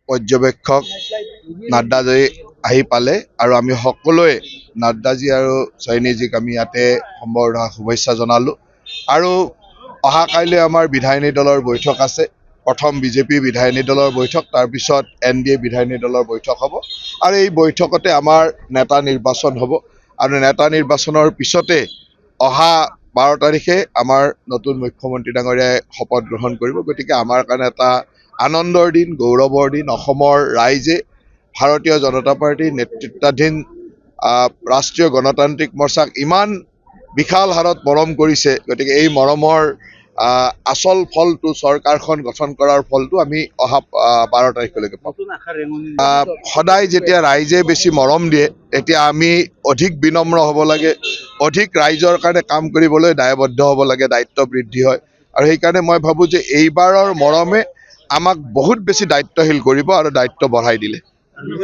পৰ্যবেক্ষক নাড্ডাজী আহি পালে আৰু আমি সকলোৱে নাড্ডাজী আৰু চাইনিজীক আমি ইয়াতে সম্বৰ্ধনা শুভেচ্ছা জনালোঁ। আৰু অহাকাইলৈ আমাৰ বিধায়িনী দলৰ বৈঠক আছে। প্ৰথম বিজেপি বিধায়িনী দলৰ বৈঠক, তাৰপিছত NDA বিধায়িনী দলৰ বৈঠক হ'ব আৰু এই বৈঠকতে আমাৰ নেতা নিৰ্বাচন হ'ব আৰু নেতা নিৰ্বাচনৰ পিছতে অহা 12 তাৰিখে আমাৰ নতুন মুখ্যমন্ত্ৰী ডাঙৰীয়াই শপত গ্ৰহণ কৰিব। গতিকে আমাৰ কাৰণে এটা আনন্দৰ দিন, গৌৰৱৰ দিন। অসমৰ ৰাইজে ভাৰতীয় জনতা পাৰ্টীৰ নেতৃত্বাধীন ৰাষ্ট্ৰীয় গণতান্ত্ৰিক মৰ্চাক ইমান বিশাল হাৰত মৰম কৰিছে। গতিকে এই মৰমৰ আচল ফলটো, চৰকাৰখন গঠন কৰাৰ ফলটো আমি অহা 12 তাৰিখলৈকে পাম। সদায় যেতিয়া ৰাইজে বেছি মৰম দিয়ে তেতিয়া আমি অধিক বিনম্ৰ হ'ব লাগে, অধিক ৰাইজৰ কাৰণে কাম কৰিবলৈ দায়বদ্ধ হ'ব লাগে, দায়িত্ব বৃদ্ধি হয়। আৰু সেইকাৰণে মই ভাবোঁ যে এইবাৰৰ মৰমে আমাক বহুত বেছি দায়িত্বশীল কৰিব আৰু দায়িত্ব বঢ়াই দিলে।